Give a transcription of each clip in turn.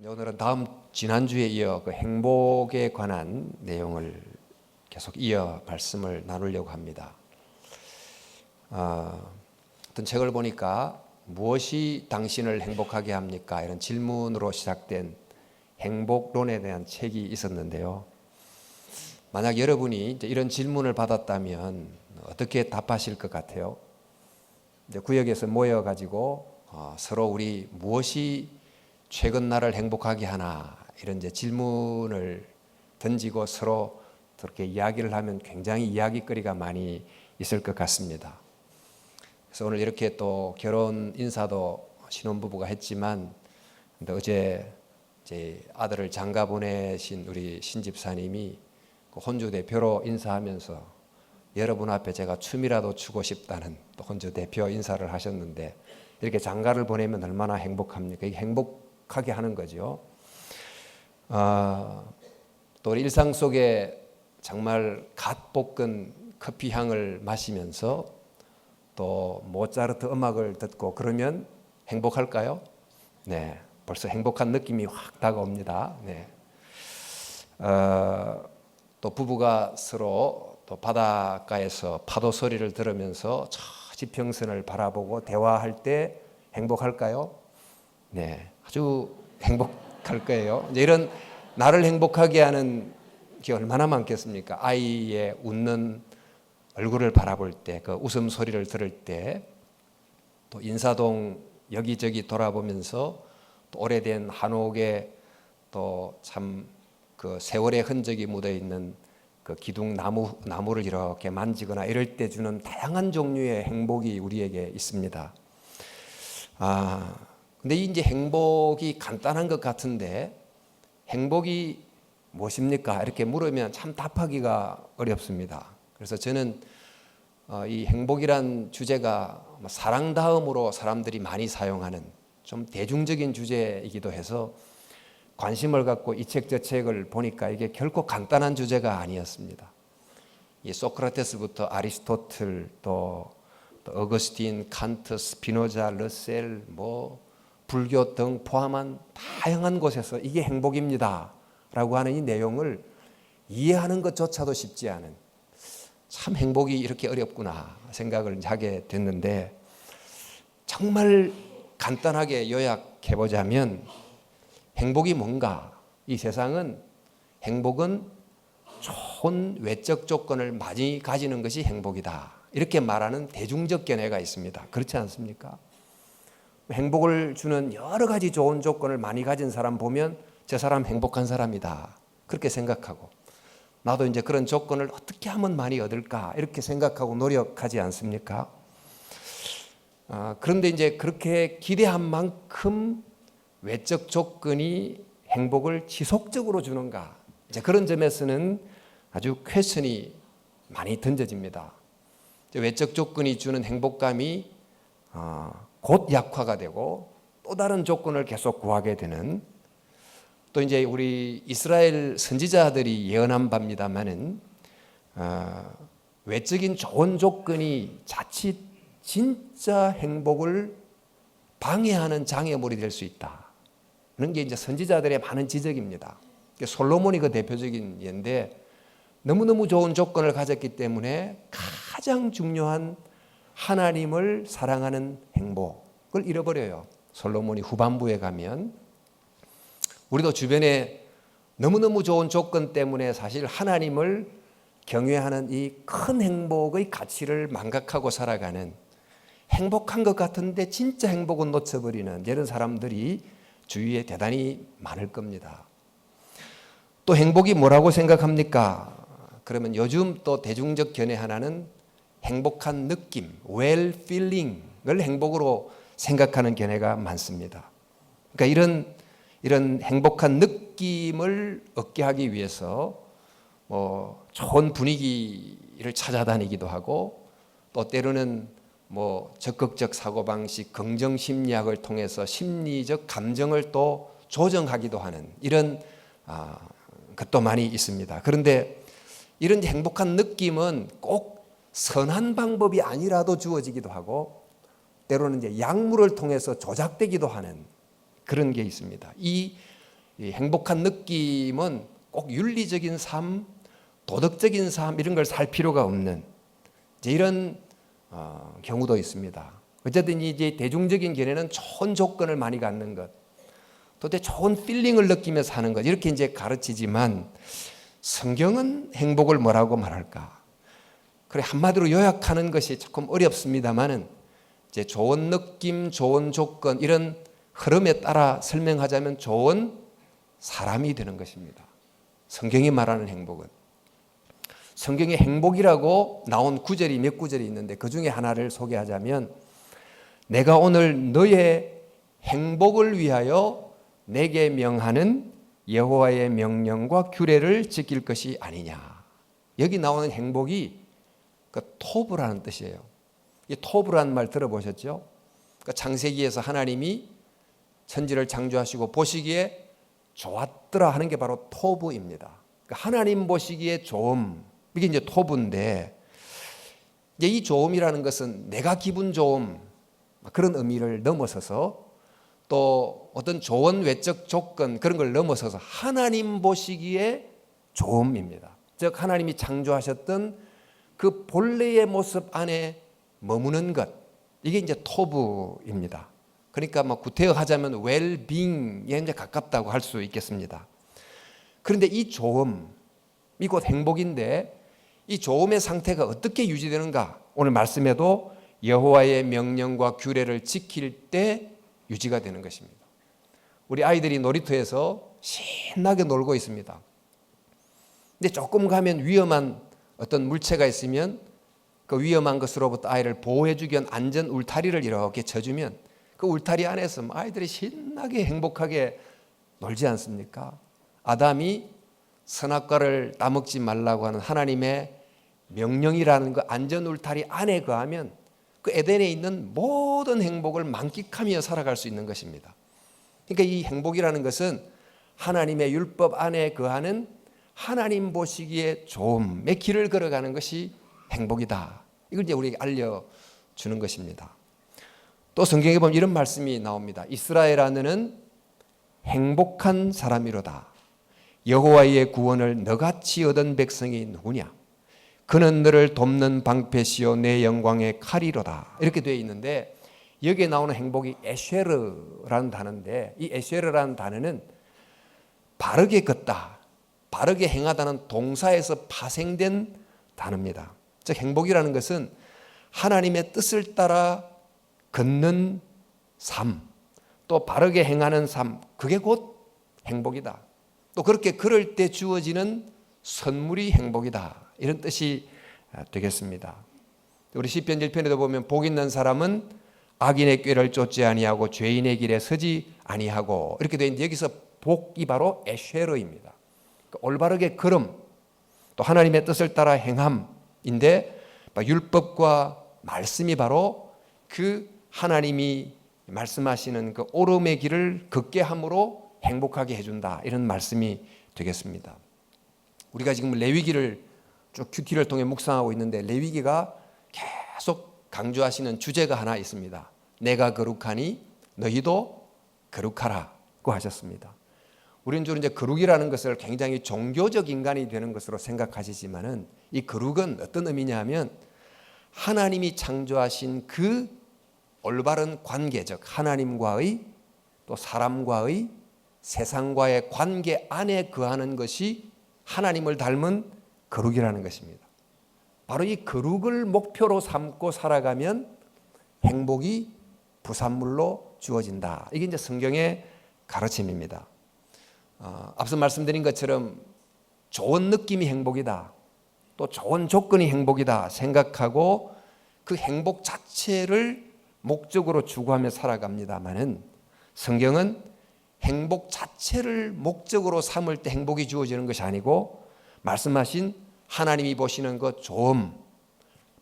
오늘은 지난주에 이어 그 행복에 관한 내용을 계속 이어 말씀을 나누려고 합니다. 어떤 책을 보니까 무엇이 당신을 행복하게 합니까? 이런 질문으로 시작된 행복론에 대한 책이 있었는데요. 만약 여러분이 이제 이런 질문을 받았다면 어떻게 답하실 것 같아요? 이제 구역에서 모여가지고 서로 우리 무엇이 최근 나를 행복하게 하나 이런 이제 질문을 던지고 서로 그렇게 이야기를 하면 굉장히 이야기거리가 많이 있을 것 같습니다. 그래서 오늘 이렇게 또 결혼 인사도 신혼부부가 했지만 근데 어제 제 아들을 장가 보내신 우리 신집사님이 그 혼주 대표로 인사하면서 여러분 앞에 제가 춤이라도 추고 싶다는 또 혼주 대표 인사를 하셨는데 이렇게 장가를 보내면 얼마나 행복합니까? 이게 행복하게 하는 거죠. 또 우리 일상 속에 정말 갓 볶은 커피 향을 마시면서 또 모차르트 음악을 듣고 그러면 행복할까요? 네, 벌써 행복한 느낌이 확 다가옵니다. 네. 또 부부가 서로 또 바닷가에서 파도 소리를 들으면서 저 지평선을 바라보고 대화할 때 행복할까요? 네, 아주 행복할 거예요. 이런 나를 행복하게 하는 게 얼마나 많겠습니까? 아이의 웃는 얼굴을 바라볼 때, 그 웃음 소리를 들을 때, 또 인사동 여기저기 돌아보면서 또 오래된 한옥에 또 참 그 세월의 흔적이 묻어 있는 그 기둥 나무를 이렇게 만지거나 이럴 때 주는 다양한 종류의 행복이 우리에게 있습니다. 근데 이제 행복이 간단한 것 같은데 행복이 무엇입니까? 이렇게 물으면 참 답하기가 어렵습니다. 그래서 저는 이 행복이란 주제가 사랑 다음으로 사람들이 많이 사용하는 좀 대중적인 주제이기도 해서 관심을 갖고 이 책 저 책을 보니까 이게 결코 간단한 주제가 아니었습니다. 이 소크라테스부터 아리스토틀 또 어거스틴, 칸트, 스피노자, 러셀, 불교 등 포함한 다양한 곳에서 이게 행복입니다 라고 하는 이 내용을 이해하는 것조차도 쉽지 않은 참 행복이 이렇게 어렵구나 생각을 하게 됐는데 정말 간단하게 요약해 보자면 행복이 뭔가? 이 세상은 행복은 좋은 외적 조건을 많이 가지는 것이 행복이다. 이렇게 말하는 대중적 견해가 있습니다. 그렇지 않습니까? 행복을 주는 여러 가지 좋은 조건을 많이 가진 사람 보면 저 사람 행복한 사람이다. 그렇게 생각하고 나도 이제 그런 조건을 어떻게 하면 많이 얻을까? 이렇게 생각하고 노력하지 않습니까? 그런데 이제 그렇게 기대한 만큼 외적 조건이 행복을 지속적으로 주는가? 이제 그런 점에서는 아주 퀘스천이 많이 던져집니다. 외적 조건이 주는 행복감이 곧 약화가 되고 또 다른 조건을 계속 구하게 되는 또 이제 우리 이스라엘 선지자들이 예언한 바입니다만은 외적인 좋은 조건이 자칫 진짜 행복을 방해하는 장애물이 될 수 있다. 그런 게 이제 선지자들의 많은 지적입니다. 솔로몬이 그 대표적인 예인데 너무너무 좋은 조건을 가졌기 때문에 가장 중요한 하나님을 사랑하는 행복을 잃어버려요. 솔로몬이 후반부에 가면 우리도 주변에 너무너무 좋은 조건 때문에 사실 하나님을 경외하는 이 큰 행복의 가치를 망각하고 살아가는 행복한 것 같은데 진짜 행복은 놓쳐버리는 이런 사람들이 주위에 대단히 많을 겁니다. 또 행복이 뭐라고 생각합니까? 그러면 요즘 또 대중적 견해 하나는 행복한 느낌, well feeling을 행복으로 생각하는 견해가 많습니다. 그러니까 이런 행복한 느낌을 얻게 하기 위해서 좋은 분위기를 찾아다니기도 하고 또 때로는 적극적 사고방식, 긍정 심리학을 통해서 심리적 감정을 또 조정하기도 하는 이런 것도 많이 있습니다. 그런데 이런 행복한 느낌은 꼭 선한 방법이 아니라도 주어지기도 하고 때로는 이제 약물을 통해서 조작되기도 하는 그런 게 있습니다. 이 이 행복한 느낌은 꼭 윤리적인 삶, 도덕적인 삶 이런 걸 살 필요가 없는 이제 이런 경우도 있습니다. 어쨌든 이제 대중적인 견해는 좋은 조건을 많이 갖는 것, 또 좋은 필링을 느끼며 사는 것 이렇게 이제 가르치지만 성경은 행복을 뭐라고 말할까? 그래 한마디로 요약하는 것이 조금 어렵습니다만은 이제 좋은 느낌, 좋은 조건 이런 흐름에 따라 설명하자면 좋은 사람이 되는 것입니다. 성경이 말하는 행복은 성경에 행복이라고 나온 구절이 몇 구절이 있는데 그 중에 하나를 소개하자면 내가 오늘 너의 행복을 위하여 내게 명하는 여호와의 명령과 규례를 지킬 것이 아니냐. 여기 나오는 행복이 그 토브라는 뜻이에요. 이 토브라는 말 들어보셨죠? 그러니까 창세기에서 하나님이 천지를 창조하시고 보시기에 좋았더라 하는 게 바로 토브입니다. 그러니까 하나님 보시기에 좋음, 이게 이제 토브인데 이제 이 좋음이라는 것은 내가 기분 좋음 그런 의미를 넘어서서 또 어떤 좋은 외적 조건 그런 걸 넘어서서 하나님 보시기에 좋음입니다. 즉 하나님이 창조하셨던 그 본래의 모습 안에 머무는 것 이게 이제 토브입니다. 그러니까 뭐 구태여하자면 웰빙에 이제 가깝다고 할 수 있겠습니다. 그런데 이 좋음, 이 곧 행복인데 이 좋음의 상태가 어떻게 유지되는가? 오늘 말씀에도 여호와의 명령과 규례를 지킬 때 유지가 되는 것입니다. 우리 아이들이 놀이터에서 신나게 놀고 있습니다. 근데 조금 가면 위험한 어떤 물체가 있으면 그 위험한 것으로부터 아이를 보호해주기 위한 안전 울타리를 이렇게 쳐주면 그 울타리 안에서 아이들이 신나게 행복하게 놀지 않습니까? 아담이 선악과를 따먹지 말라고 하는 하나님의 명령이라는 그 안전 울타리 안에 거하면 그 에덴에 있는 모든 행복을 만끽하며 살아갈 수 있는 것입니다. 그러니까 이 행복이라는 것은 하나님의 율법 안에 거하는 하나님 보시기에 좋음의 길을 걸어가는 것이 행복이다. 이걸 이제 우리에게 알려주는 것입니다. 또 성경에 보면 이런 말씀이 나옵니다. 이스라엘아 너는 행복한 사람이로다. 여호와의 구원을 너같이 얻은 백성이 누구냐? 그는 너를 돕는 방패시요 내 영광의 칼이로다. 이렇게 되어 있는데 여기에 나오는 행복이 에쉐르라는 단어인데 이 에쉐르라는 단어는 바르게 걷다, 바르게 행하다는 동사에서 파생된 단어입니다. 즉 행복이라는 것은 하나님의 뜻을 따라 걷는 삶, 또 바르게 행하는 삶, 그게 곧 행복이다. 또 그렇게 걸을 때 주어지는 선물이 행복이다. 이런 뜻이 되겠습니다. 우리 시편 1편에도 보면 복 있는 사람은 악인의 꾀를 쫓지 아니하고 죄인의 길에 서지 아니하고 이렇게 되어 있는데 여기서 복이 바로 에쉐르입니다. 그러니까 올바르게 걸음, 또 하나님의 뜻을 따라 행함인데 율법과 말씀이 바로 그 하나님이 말씀하시는 그 오름의 길을 걷게 함으로 행복하게 해준다. 이런 말씀이 되겠습니다. 우리가 지금 레위기를 쭉 큐티를 통해 묵상하고 있는데 레위기가 계속 강조하시는 주제가 하나 있습니다. 내가 거룩하니 너희도 거룩하라고 하셨습니다. 우리는 주로 이제 거룩이라는 것을 굉장히 종교적 인간이 되는 것으로 생각하시지만은 이 거룩은 어떤 의미냐 하면 하나님이 창조하신 그 올바른 관계적 하나님과의 또 사람과의 세상과의 관계 안에 거하는 것이 하나님을 닮은 거룩이라는 것입니다. 바로 이 거룩을 목표로 삼고 살아가면 행복이 부산물로 주어진다. 이게 이제 성경의 가르침입니다. 앞서 말씀드린 것처럼 좋은 느낌이 행복이다. 또 좋은 조건이 행복이다 생각하고 그 행복 자체를 목적으로 추구하며 살아갑니다마는 성경은 행복 자체를 목적으로 삼을 때 행복이 주어지는 것이 아니고 말씀하신 하나님이 보시는 것 좋음,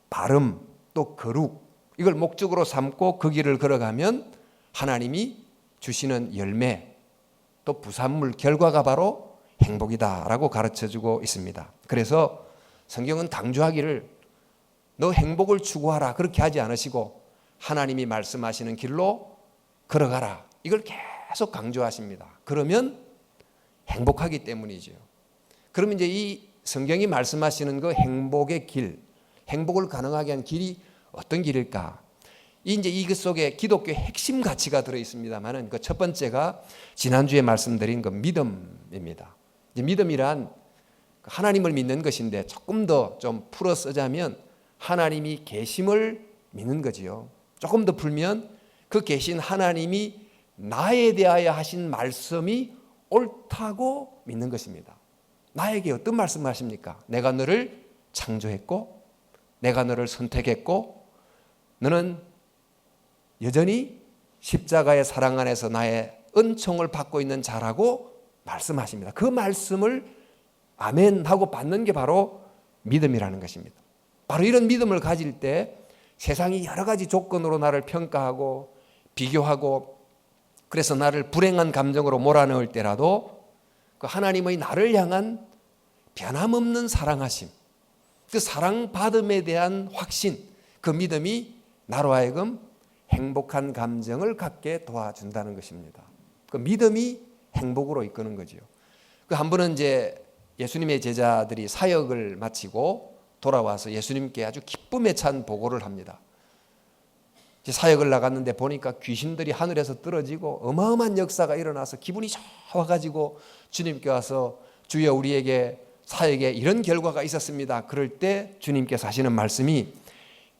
바름, 또 거룩 이걸 목적으로 삼고 그 길을 걸어가면 하나님이 주시는 열매 또 부산물 결과가 바로 행복이다라고 가르쳐주고 있습니다. 그래서 성경은 강조하기를 너 행복을 추구하라 그렇게 하지 않으시고 하나님이 말씀하시는 길로 걸어가라 이걸 계속 강조하십니다. 그러면 행복하기 때문이죠. 그러면 이제 이 성경이 말씀하시는 그 행복의 길, 행복을 가능하게 한 길이 어떤 길일까? 이제 이 속에 기독교의 핵심 가치가 들어 있습니다만은 그 첫 번째가 지난주에 말씀드린 그 믿음입니다. 이제 믿음이란 하나님을 믿는 것인데 조금 더 좀 풀어 쓰자면 하나님이 계심을 믿는 거지요. 조금 더 풀면 그 계신 하나님이 나에 대하여 하신 말씀이 옳다고 믿는 것입니다. 나에게 어떤 말씀을 하십니까? 내가 너를 창조했고 내가 너를 선택했고 너는 여전히 십자가의 사랑 안에서 나의 은총을 받고 있는 자라고 말씀하십니다. 그 말씀을 아멘 하고 받는 게 바로 믿음이라는 것입니다. 바로 이런 믿음을 가질 때 세상이 여러 가지 조건으로 나를 평가하고 비교하고 그래서 나를 불행한 감정으로 몰아넣을 때라도 그 하나님의 나를 향한 변함없는 사랑하심, 그 사랑받음에 대한 확신, 그 믿음이 나로 하여금 행복한 감정을 갖게 도와준다는 것입니다. 그 믿음이 행복으로 이끄는 거죠. 그 한 번은 이제 예수님의 제자들이 사역을 마치고 돌아와서 예수님께 아주 기쁨에 찬 보고를 합니다. 사역을 나갔는데 보니까 귀신들이 하늘에서 떨어지고 어마어마한 역사가 일어나서 기분이 좋아가지고 주님께 와서 주여 우리에게 사역에 이런 결과가 있었습니다. 그럴 때 주님께서 하시는 말씀이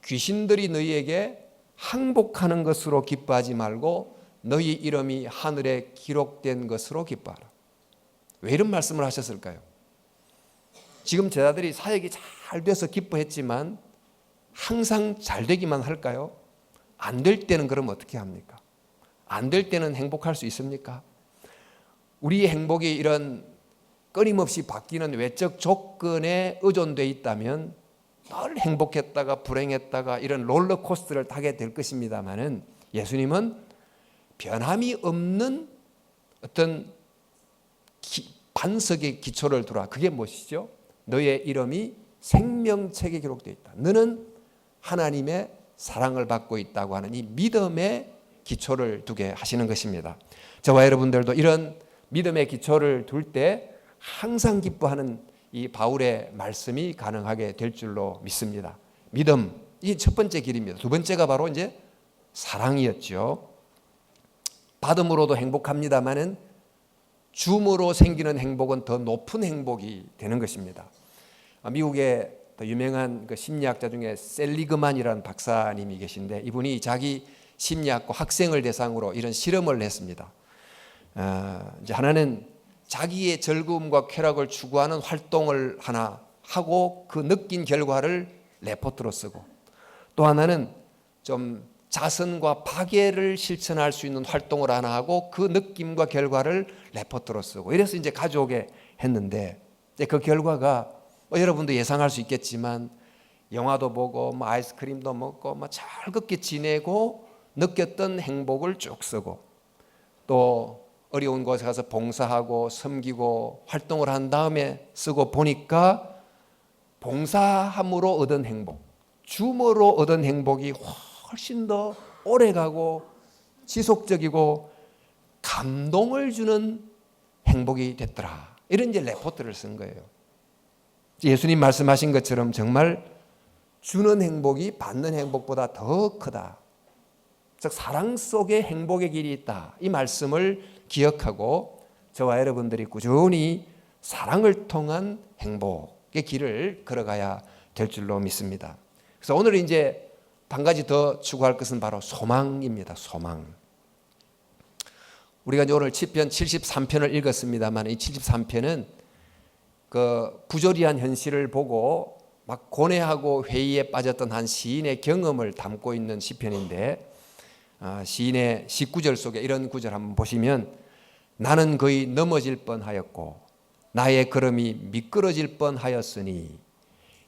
귀신들이 너희에게 항복하는 것으로 기뻐하지 말고 너희 이름이 하늘에 기록된 것으로 기뻐하라. 왜 이런 말씀을 하셨을까요? 지금 제자들이 사역이 잘 돼서 기뻐했지만 항상 잘 되기만 할까요? 안 될 때는 그럼 어떻게 합니까? 안 될 때는 행복할 수 있습니까? 우리의 행복이 이런 끊임없이 바뀌는 외적 조건에 의존되어 있다면 늘 행복했다가 불행했다가 이런 롤러코스터를 타게 될 것입니다만은 예수님은 변함이 없는 어떤 반석의 기초를 두라. 그게 무엇이죠? 너의 이름이 생명책에 기록되어 있다. 너는 하나님의 사랑을 받고 있다고 하는 이 믿음의 기초를 두게 하시는 것입니다. 저와 여러분들도 이런 믿음의 기초를 둘 때 항상 기뻐하는 이 바울의 말씀이 가능하게 될 줄로 믿습니다. 믿음, 이 첫 번째 길입니다. 두 번째가 바로 이제 사랑이었죠. 받음으로도 행복합니다만은 줌으로 생기는 행복은 더 높은 행복이 되는 것입니다. 미국의 유명한 그 심리학자 중에 셀리그만이라는 박사님이 계신데 이분이 자기 심리학과 학생을 대상으로 이런 실험을 했습니다. 이제 하나는 자기의 즐거움과 쾌락을 추구하는 활동을 하나 하고 그 느낀 결과를 레포트로 쓰고 또 하나는 좀 자선과 파괴를 실천할 수 있는 활동을 하나 하고 그 느낌과 결과를 레포트로 쓰고 이래서 이제 가져오게 했는데 그 결과가 여러분도 예상할 수 있겠지만 영화도 보고 아이스크림도 먹고 즐겁게 지내고 느꼈던 행복을 쭉 쓰고 또 어려운 곳에 가서 봉사하고 섬기고 활동을 한 다음에 쓰고 보니까 봉사함으로 얻은 행복, 줌으로 얻은 행복이 훨씬 더 오래가고 지속적이고 감동을 주는 행복이 됐더라. 이런 이제 레포트를 쓴 거예요. 예수님 말씀하신 것처럼 정말 주는 행복이 받는 행복보다 더 크다. 즉 사랑 속에 행복의 길이 있다. 이 말씀을 기억하고 저와 여러분들이 꾸준히 사랑을 통한 행복의 길을 걸어가야 될 줄로 믿습니다. 그래서 오늘 이제 한 가지 더 추구할 것은 바로 소망입니다. 소망. 우리가 이제 오늘 시편 73편을 읽었습니다만 이 73편은 그 부조리한 현실을 보고 막 고뇌하고 회의에 빠졌던 한 시인의 경험을 담고 있는 시편인데 시인의 19절 속에 이런 구절 한번 보시면 나는 거의 넘어질 뻔하였고 나의 걸음이 미끄러질 뻔하였으니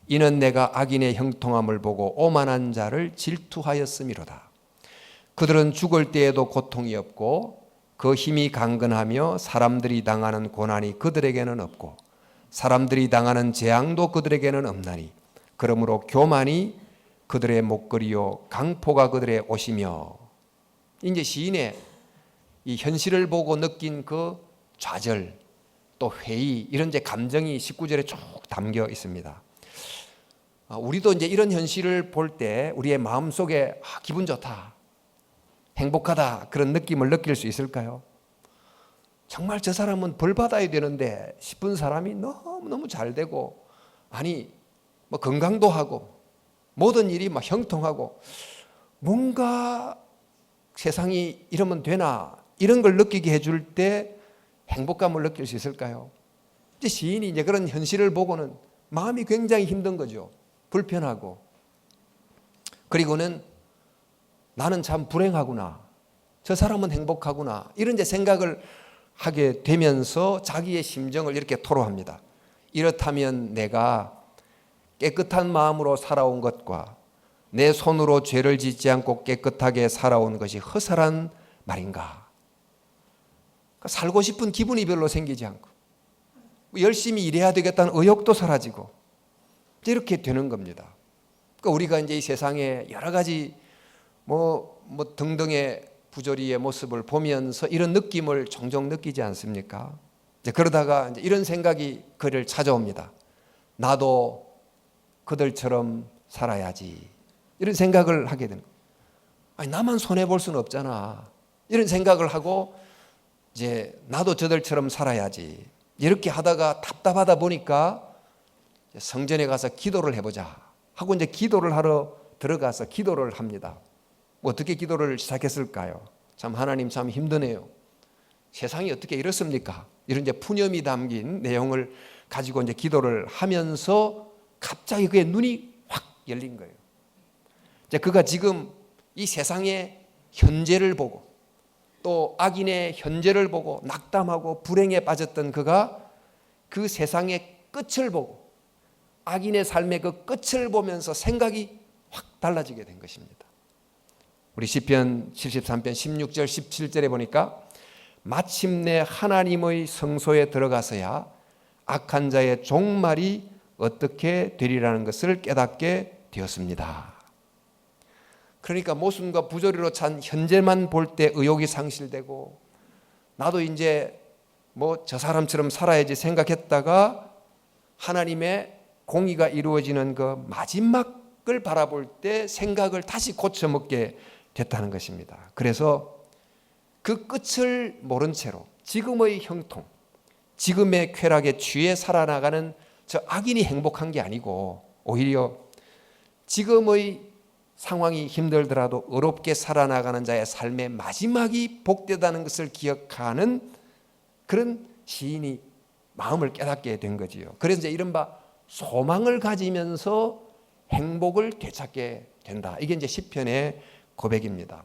이는 내가 악인의 형통함을 보고 오만한 자를 질투하였음이로다. 그들은 죽을 때에도 고통이 없고 그 힘이 강건하며 사람들이 당하는 고난이 그들에게는 없고 사람들이 당하는 재앙도 그들에게는 없나니 그러므로 교만이 그들의 목걸이요 강포가 그들의 옷이며 이제 시인의 이 현실을 보고 느낀 그 좌절, 또 회의, 이런 이제 감정이 19절에 쭉 담겨 있습니다. 우리도 이제 이런 현실을 볼 때 우리의 마음속에 기분 좋다, 행복하다, 그런 느낌을 느낄 수 있을까요? 정말 저 사람은 벌 받아야 되는데 싶은 사람이 너무너무 잘 되고, 아니 뭐 건강도 하고 모든 일이 막 형통하고, 뭔가 세상이 이러면 되나, 이런 걸 느끼게 해줄 때 행복감을 느낄 수 있을까요? 이제 시인이 이제 그런 현실을 보고는 마음이 굉장히 힘든 거죠. 불편하고, 그리고는 나는 참 불행하구나, 저 사람은 행복하구나, 이런 이제 생각을 하게 되면서 자기의 심정을 이렇게 토로합니다. 이렇다면 내가 깨끗한 마음으로 살아온 것과 내 손으로 죄를 짓지 않고 깨끗하게 살아온 것이 허술한 말인가? 살고 싶은 기분이 별로 생기지 않고, 열심히 일해야 되겠다는 의욕도 사라지고, 이렇게 되는 겁니다. 그러니까 우리가 이제 이 세상에 여러 가지 뭐 등등의 부조리의 모습을 보면서 이런 느낌을 종종 느끼지 않습니까? 이제 그러다가 이제 이런 생각이 그를 찾아옵니다. 나도 그들처럼 살아야지, 이런 생각을 하게 되는 거예요. 아니, 나만 손해 볼 수는 없잖아, 이런 생각을 하고 이제 나도 저들처럼 살아야지, 이렇게 하다가 답답하다 보니까 성전에 가서 기도를 해보자 하고 이제 기도를 하러 들어가서 기도를 합니다. 어떻게 기도를 시작했을까요? 참 하나님 참 힘드네요. 세상이 어떻게 이렇습니까? 이런 이제 푸념이 담긴 내용을 가지고 이제 기도를 하면서 갑자기 그의 눈이 확 열린 거예요. 이제 그가 지금 이 세상의 현재를 보고 또 악인의 현재를 보고 낙담하고 불행에 빠졌던 그가 그 세상의 끝을 보고 악인의 삶의 그 끝을 보면서 생각이 확 달라지게 된 것입니다. 우리 시편 73편 16절 17절에 보니까 마침내 하나님의 성소에 들어가서야 악한 자의 종말이 어떻게 되리라는 것을 깨닫게 되었습니다. 그러니까 모순과 부조리로 찬 현재만 볼 때 의욕이 상실되고, 나도 이제 뭐 저 사람처럼 살아야지 생각했다가 하나님의 공의가 이루어지는 그 마지막을 바라볼 때 생각을 다시 고쳐먹게 됐다는 것입니다. 그래서 그 끝을 모른 채로 지금의 형통, 지금의 쾌락에 취해 살아나가는 저 악인이 행복한 게 아니고, 오히려 지금의 상황이 힘들더라도 의롭게 살아나가는 자의 삶의 마지막이 복되다는 것을 기억하는 그런 시인이 마음을 깨닫게 된 거지요. 그래서 이제 이른바 소망을 가지면서 행복을 되찾게 된다. 이게 이제 시편의 고백입니다.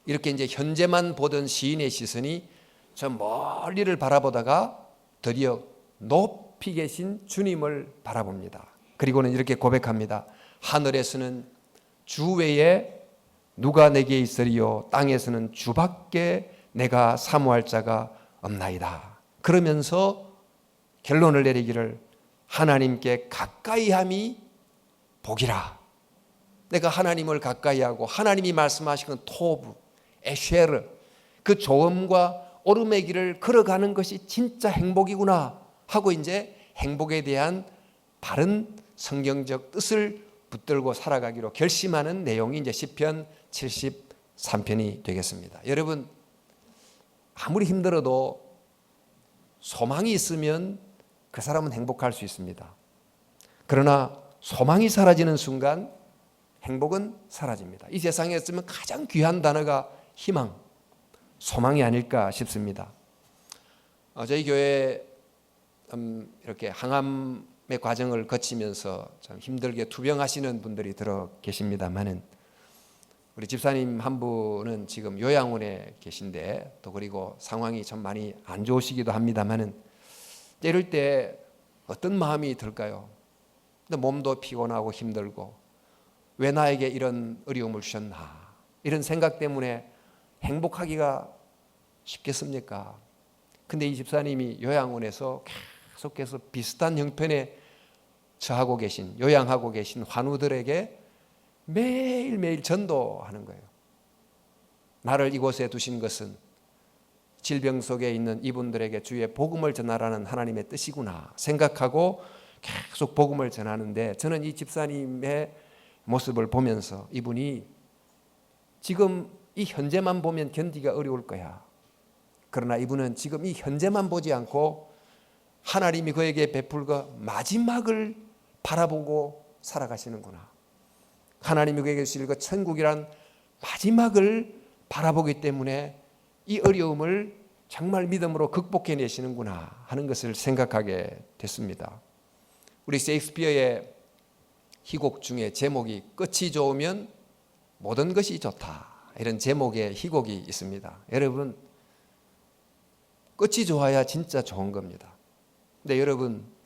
이렇게 이제 현재만 보던 시인의 시선이 저 멀리를 바라보다가 드디어 높이 계신 주님을 바라봅니다. 그리고는 이렇게 고백합니다. 하늘에서는 주 외에 누가 내게 있으리요, 땅에서는 주밖에 내가 사모할 자가 없나이다. 그러면서 결론을 내리기를 하나님께 가까이함이 복이라. 내가 하나님을 가까이하고 하나님이 말씀하시는 토브, 에쉐르, 그 조음과 오름의 길을 걸어가는 것이 진짜 행복이구나 하고 이제 행복에 대한 바른 성경적 뜻을 붙들고 살아가기로 결심하는 내용이 이제 시편 73편이 되겠습니다. 여러분, 아무리 힘들어도 소망이 있으면 그 사람은 행복할 수 있습니다. 그러나 소망이 사라지는 순간 행복은 사라집니다. 이 세상에 있으면 가장 귀한 단어가 희망, 소망이 아닐까 싶습니다. 저희 교회 이렇게 항암의 과정을 거치면서 참 힘들게 투병하시는 분들이 들어 계십니다만은, 우리 집사님 한 분은 지금 요양원에 계신데, 또 그리고 상황이 참 많이 안 좋으시기도 합니다만은, 이럴 때 어떤 마음이 들까요? 근데 몸도 피곤하고 힘들고, 왜 나에게 이런 어려움을 주셨나, 이런 생각 때문에 행복하기가 쉽겠습니까? 근데 이 집사님이 요양원에서 계속해서 비슷한 형편에 처하고 계신, 요양하고 계신 환우들에게 매일매일 전도하는 거예요. 나를 이곳에 두신 것은 질병 속에 있는 이분들에게 주의 복음을 전하라는 하나님의 뜻이구나 생각하고 계속 복음을 전하는데, 저는 이 집사님의 모습을 보면서 이분이 지금 이 현재만 보면 견디기가 어려울 거야. 그러나 이분은 지금 이 현재만 보지 않고 하나님이 그에게 베풀 그 마지막을 바라보고 살아가시는구나. 하나님이 그에게 주실 그 천국이란 마지막을 바라보기 때문에 이 어려움을 정말 믿음으로 극복해내시는구나 하는 것을 생각하게 됐습니다. 우리 셰익스피어의 희곡 중에 제목이 끝이 좋으면 모든 것이 좋다, 이런 제목의 희곡이 있습니다. 여러분, 끝이 좋아야 진짜 좋은 겁니다. 근데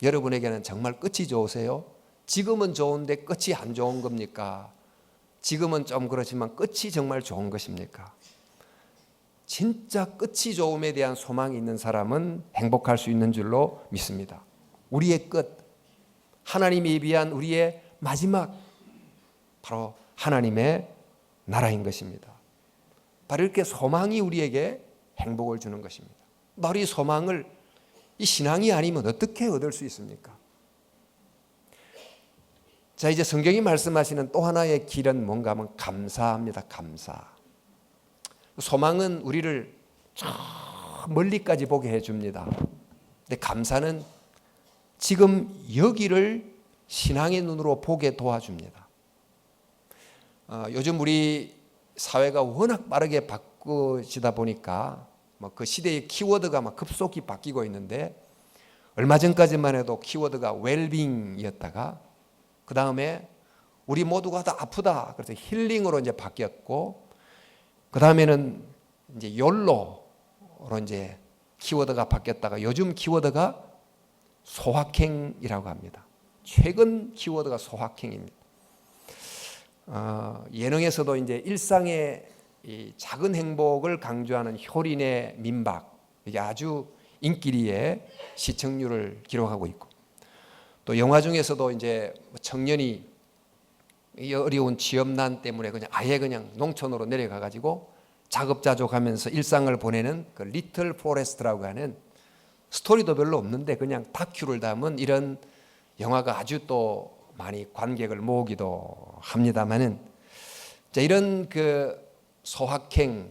여러분에게는 정말 끝이 좋으세요? 지금은 좋은데 끝이 안 좋은 겁니까? 지금은 좀 그렇지만 끝이 정말 좋은 것입니까? 진짜 끝이 좋음에 대한 소망이 있는 사람은 행복할 수 있는 줄로 믿습니다. 우리의 끝, 하나님이 예비한 우리의 마지막, 바로 하나님의 나라인 것입니다. 바로 이렇게 소망이 우리에게 행복을 주는 것입니다. 바로 이 소망을 이 신앙이 아니면 어떻게 얻을 수 있습니까? 자, 이제 성경이 말씀하시는 또 하나의 길은 뭔가 하면 감사합니다. 감사. 소망은 우리를 저 멀리까지 보게 해줍니다. 근데 감사는 지금 여기를 신앙의 눈으로 보게 도와줍니다. 요즘 우리 사회가 워낙 빠르게 바꾸시다 보니까 그 시대의 키워드가 막 급속히 바뀌고 있는데, 얼마 전까지만 해도 키워드가 웰빙이었다가 그 다음에 우리 모두가 다 아프다, 그래서 힐링으로 이제 바뀌었고, 그 다음에는 이제 욜로로 이제 키워드가 바뀌었다가 요즘 키워드가 소확행이라고 합니다. 최근 키워드가 소확행입니다. 예능에서도 이제 일상의 이 작은 행복을 강조하는 효린의 민박, 이게 아주 인기리에 시청률을 기록하고 있고, 또 영화 중에서도 이제 청년이 이 어려운 취업난 때문에 아예 그냥 농촌으로 내려가 가지고 자급자족하면서 일상을 보내는 그 리틀 포레스트라고 하는, 스토리도 별로 없는데 그냥 다큐를 담은 이런 영화가 아주 또 많이 관객을 모으기도 합니다만은, 자, 이런 그 소확행은,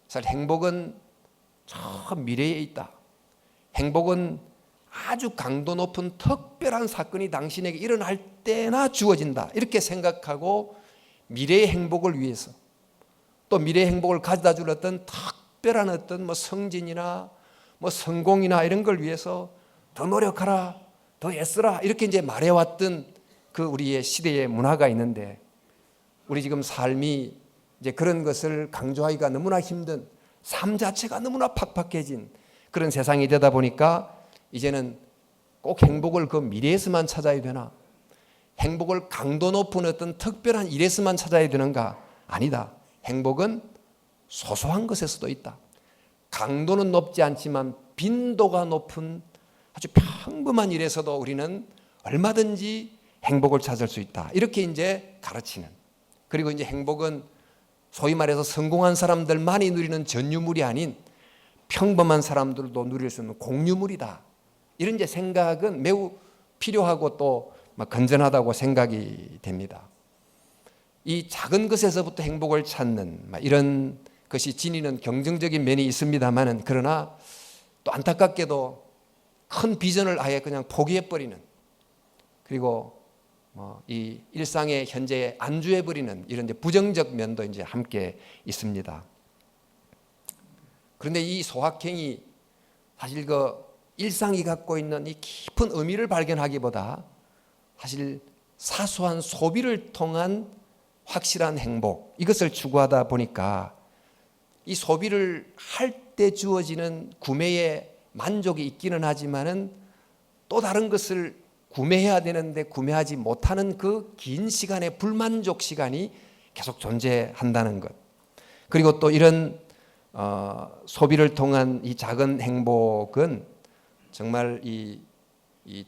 사실 행복은 저 미래에 있다. 행복은 아주 강도 높은 특별한 사건이 당신에게 일어날 때나 주어진다, 이렇게 생각하고 미래의 행복을 위해서, 또 미래의 행복을 가져다 줄 어떤 특별한 어떤 성진이나 성공이나 이런 걸 위해서 더 노력하라, 더 애쓰라, 이렇게 이제 말해왔던 그 우리의 시대의 문화가 있는데, 우리 지금 삶이 이제 그런 것을 강조하기가 너무나 힘든, 삶 자체가 너무나 팍팍해진 그런 세상이 되다 보니까 이제는 꼭 행복을 그 미래에서만 찾아야 되나, 행복을 강도 높은 어떤 특별한 일에서만 찾아야 되는가? 아니다. 행복은 소소한 것에서도 있다. 강도는 높지 않지만 빈도가 높은 아주 평범한 일에서도 우리는 얼마든지 행복을 찾을 수 있다, 이렇게 이제 가르치는. 그리고 이제 행복은 소위 말해서 성공한 사람들만이 누리는 전유물이 아닌 평범한 사람들도 누릴 수 있는 공유물이다, 이런 이제 생각은 매우 필요하고 또 건전하다고 생각이 됩니다. 이 작은 것에서부터 행복을 찾는 이런 것이 지니는 경쟁적인 면이 있습니다만은, 그러나 또 안타깝게도 큰 비전을 아예 그냥 포기해버리는, 그리고 이 일상의 현재에 안주해버리는 이런 이제 부정적 면도 이제 함께 있습니다. 그런데 이 소확행이 사실 그 일상이 갖고 있는 이 깊은 의미를 발견하기보다 사실 사소한 소비를 통한 확실한 행복, 이것을 추구하다 보니까 이 소비를 할 때 주어지는 구매의 만족이 있기는 하지만은 또 다른 것을 구매해야 되는데 구매하지 못하는 그 긴 시간의 불만족 시간이 계속 존재한다는 것. 그리고 또 이런 소비를 통한 이 작은 행복은 정말 이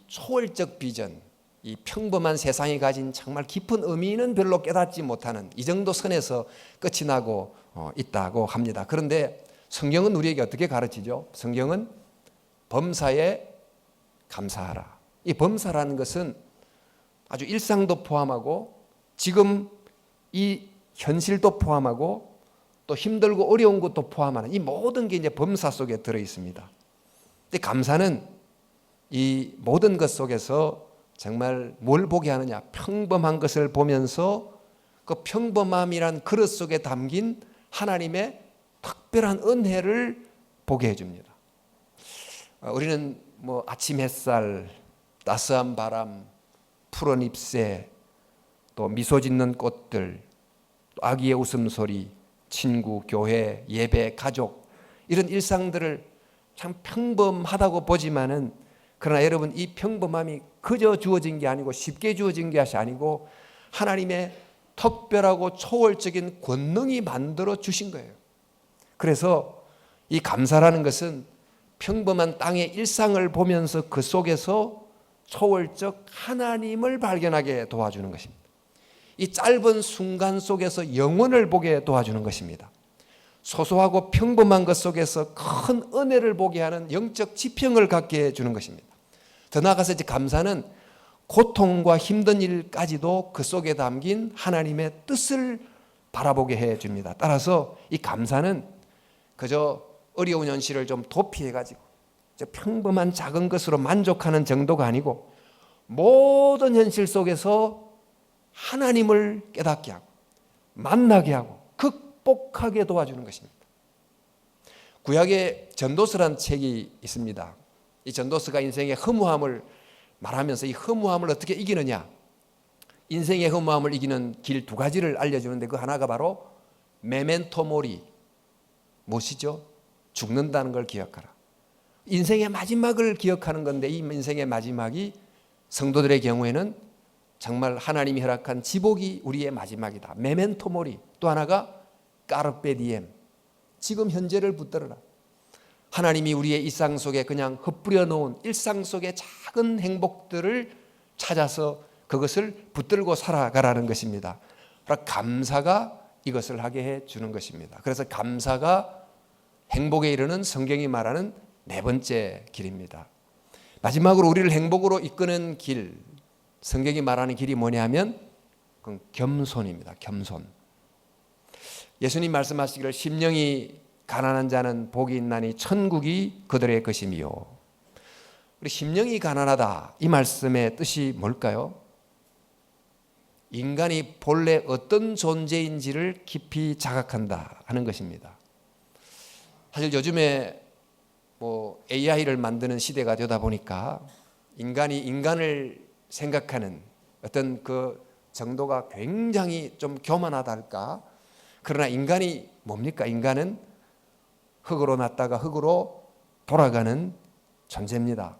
초월적 비전, 이 평범한 세상이 가진 정말 깊은 의미는 별로 깨닫지 못하는 이 정도 선에서 끝이 나고 있다고 합니다. 그런데 성경은 우리에게 어떻게 가르치죠? 성경은 범사에 감사하라. 이 범사라는 것은 아주 일상도 포함하고 지금 이 현실도 포함하고 또 힘들고 어려운 것도 포함하는 이 모든 게 이제 범사 속에 들어 있습니다. 근데 감사는 이 모든 것 속에서 정말 뭘 보게 하느냐? 평범한 것을 보면서 그 평범함이란 그릇 속에 담긴 하나님의 특별한 은혜를 보게 해줍니다. 우리는 뭐 아침 햇살, 따스한 바람, 푸른 잎새, 또 미소 짓는 꽃들, 또 아기의 웃음소리, 친구, 교회, 예배, 가족 이런 일상들을 참 평범하다고 보지만은 그러나 여러분 이 평범함이 그저 주어진 게 아니고 쉽게 주어진 것이 아니고 하나님의 특별하고 초월적인 권능이 만들어 주신 거예요. 그래서 이 감사라는 것은 평범한 땅의 일상을 보면서 그 속에서 초월적 하나님을 발견하게 도와주는 것입니다. 이 짧은 순간 속에서 영혼을 보게 도와주는 것입니다. 소소하고 평범한 것 속에서 큰 은혜를 보게 하는 영적 지평을 갖게 해주는 것입니다. 더 나아가서 이제 감사는 고통과 힘든 일까지도 그 속에 담긴 하나님의 뜻을 바라보게 해줍니다. 따라서 이 감사는 그저 어려운 현실을 좀 도피해가지고 평범한 작은 것으로 만족하는 정도가 아니고 모든 현실 속에서 하나님을 깨닫게 하고 만나게 하고 극복하게 도와주는 것입니다. 구약에 전도서란 책이 있습니다. 이 전도서가 인생의 허무함을 말하면서 이 허무함을 어떻게 이기느냐, 인생의 허무함을 이기는 길 두 가지를 알려주는데 그 하나가 바로 메멘토 모리, 무엇이죠? 죽는다는 걸 기억하라. 인생의 마지막을 기억하는 건데 이 인생의 마지막이 성도들의 경우에는 정말 하나님이 허락한 지복이 우리의 마지막이다. 메멘토 모리. 또 하나가 까르페 디엠. 지금 현재를 붙들어라. 하나님이 우리의 일상 속에 그냥 흩뿌려 놓은 일상 속의 작은 행복들을 찾아서 그것을 붙들고 살아가라는 것입니다. 감사가 이것을 하게 해 주는 것입니다. 그래서 감사가 행복에 이르는 성경이 말하는 네 번째 길입니다. 마지막으로 우리를 행복으로 이끄는 길, 성경이 말하는 길이 뭐냐면 그건 겸손입니다. 겸손. 예수님 말씀하시기를 심령이 가난한 자는 복이 있나니 천국이 그들의 것이미요. 우리 심령이 가난하다 이 말씀의 뜻이 뭘까요? 인간이 본래 어떤 존재인지를 깊이 자각한다 하는 것입니다. 사실 요즘에 뭐 AI를 만드는 시대가 되다 보니까 인간이 인간을 생각하는 어떤 그 정도가 굉장히 좀 교만하다 할까? 그러나 인간이 뭡니까? 인간은 흙으로 났다가 흙으로 돌아가는 존재입니다.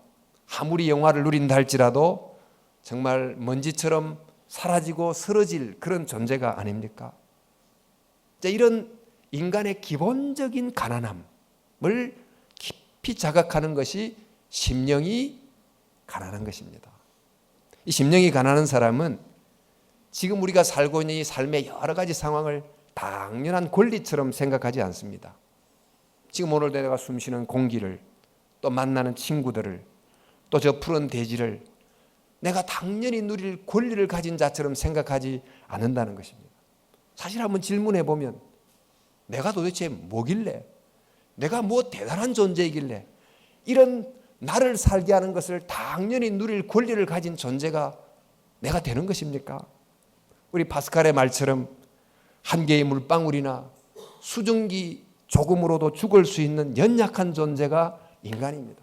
아무리 영화를 누린다 할지라도 정말 먼지처럼 사라지고 쓰러질 그런 존재가 아닙니까? 이런 인간의 기본적인 가난함을 깊이 자각하는 것이 심령이 가난한 것입니다. 이 심령이 가난한 사람은 지금 우리가 살고 있는 이 삶의 여러 가지 상황을 당연한 권리처럼 생각하지 않습니다. 지금 오늘 내가 숨쉬는 공기를, 또 만나는 친구들을, 또 저 푸른 대지를 내가 당연히 누릴 권리를 가진 자처럼 생각하지 않는다는 것입니다. 사실 한번 질문해 보면 내가 도대체 뭐길래, 내가 뭐 대단한 존재이길래 이런 나를 살게 하는 것을 당연히 누릴 권리를 가진 존재가 내가 되는 것입니까? 우리 파스칼의 말처럼 한 개의 물방울이나 수증기 조금으로도 죽을 수 있는 연약한 존재가 인간입니다.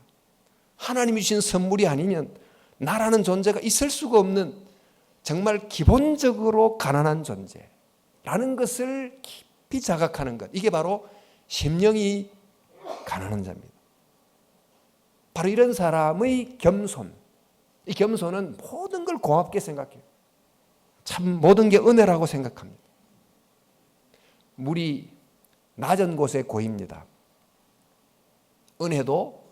하나님이 주신 선물이 아니면 나라는 존재가 있을 수가 없는 정말 기본적으로 가난한 존재라는 것을 깊이 자각하는 것, 이게 바로 심령이 가난한 자입니다. 바로 이런 사람의 겸손, 이 겸손은 모든 걸 고맙게 생각해요. 참 모든 게 은혜라고 생각합니다. 물이 낮은 곳에 고입니다. 은혜도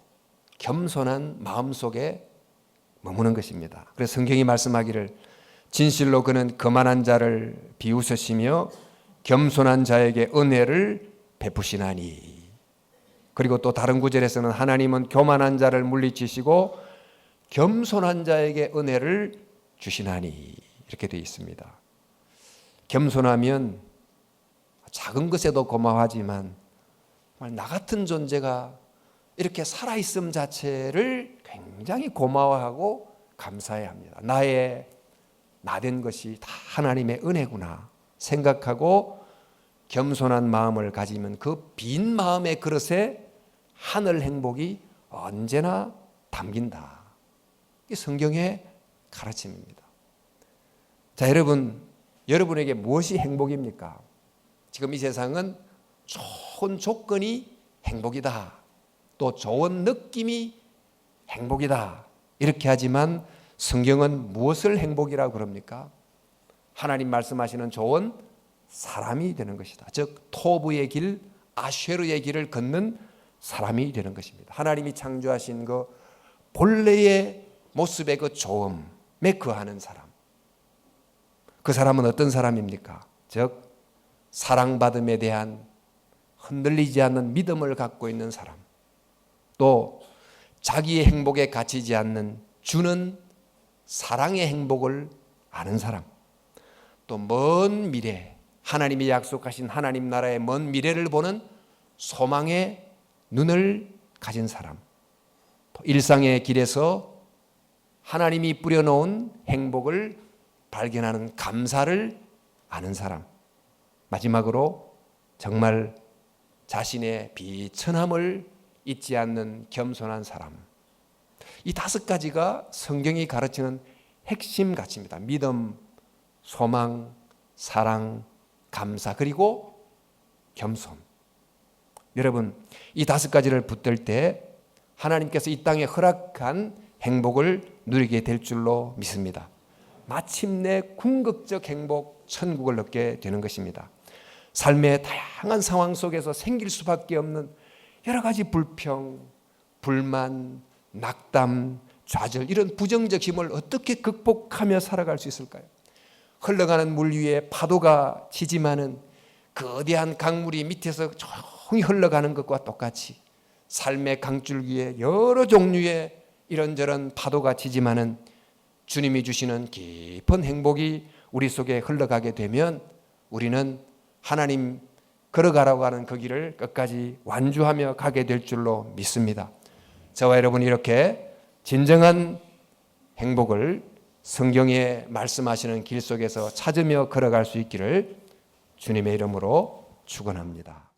겸손한 마음속에 머무는 것입니다. 그래서 성경이 말씀하기를 진실로 그는 거만한 자를 비웃으시며 겸손한 자에게 은혜를 베푸시나니. 그리고 또 다른 구절에서는 하나님은 교만한 자를 물리치시고 겸손한 자에게 은혜를 주시나니 이렇게 되어 있습니다. 겸손하면 작은 것에도 고마워하지만 나 같은 존재가 이렇게 살아있음 자체를 굉장히 고마워하고 감사해야 합니다. 나의 나된 것이 다 하나님의 은혜구나 생각하고 겸손한 마음을 가지면 그 빈 마음의 그릇에 하늘 행복이 언제나 담긴다. 이게 성경의 가르침입니다. 자, 여러분에게 무엇이 행복입니까? 지금 이 세상은 좋은 조건이 행복이다. 또 좋은 느낌이 행복이다. 이렇게 하지만 성경은 무엇을 행복이라고 그럽니까? 하나님 말씀하시는 좋은 사람이 되는 것이다. 즉 토부의 길, 아쉐르의 길을 걷는 사람이 되는 것입니다. 하나님이 창조하신 그 본래의 모습의 그 좋음에 거하는 사람. 그 사람은 어떤 사람입니까? 즉 사랑받음에 대한 흔들리지 않는 믿음을 갖고 있는 사람. 또 자기의 행복에 갇히지 않는 주는 사랑의 행복을 아는 사람. 또 먼 미래, 하나님이 약속하신 하나님 나라의 먼 미래를 보는 소망의 눈을 가진 사람. 또 일상의 길에서 하나님이 뿌려놓은 행복을 발견하는 감사를 아는 사람. 마지막으로 정말 자신의 비천함을 잊지 않는 겸손한 사람. 이 5가지가 성경이 가르치는 핵심 가치입니다. 믿음, 소망, 사랑, 감사, 그리고 겸손. 여러분, 이 5가지를 붙들 때 하나님께서 이 땅에 허락한 행복을 누리게 될 줄로 믿습니다. 마침내 궁극적 행복, 천국을 얻게 되는 것입니다. 삶의 다양한 상황 속에서 생길 수밖에 없는 여러 가지 불평, 불만, 낙담, 좌절, 이런 부정적 힘을 어떻게 극복하며 살아갈 수 있을까요? 흘러가는 물 위에 파도가 치지만은 거대한 강물이 밑에서 조용히 흘러가는 것과 똑같이 삶의 강줄기에 여러 종류의 이런저런 파도가 치지만은 주님이 주시는 깊은 행복이 우리 속에 흘러가게 되면 우리는 하나님 걸어가라고 하는 그 길을 끝까지 완주하며 가게 될 줄로 믿습니다. 저와 여러분이 이렇게 진정한 행복을 성경에 말씀하시는 길 속에서 찾으며 걸어갈 수 있기를 주님의 이름으로 축원합니다.